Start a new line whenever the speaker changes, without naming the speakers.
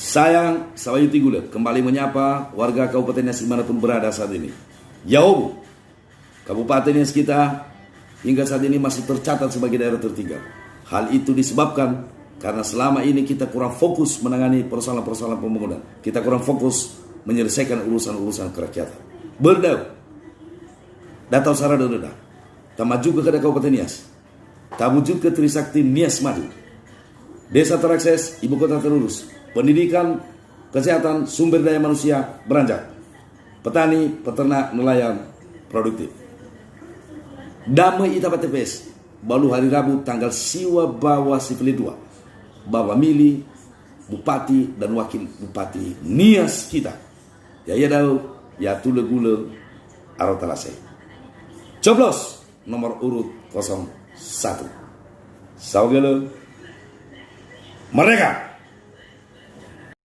Sayang Sawayuti Gula kembali menyapa warga Kabupaten Nias dimanapun berada saat ini. Jauh Kabupaten Nias kita hingga saat ini masih tercatat sebagai daerah tertinggal. Hal itu disebabkan karena selama ini kita kurang fokus menangani persoalan-persoalan pembangunan. Kita kurang fokus menyelesaikan urusan-urusan kerakyatan. Berdau Datau Sarada Deda Tamaju ke Kabupaten Nias, Tamujud ke Trisakti Nias Maju, desa terakses, ibu kota terurus, pendidikan, kesehatan, sumber daya manusia beranjak, petani, peternak, nelayan produktif. Damai Itapat TPS, baru hari Rabu tanggal siwa bawa sifili 2, bawa mili, bupati dan wakil bupati Nias kita. Ya dau, ya tule gule, arotalase. Coblos nomor urut 01. Saugele Merdeka!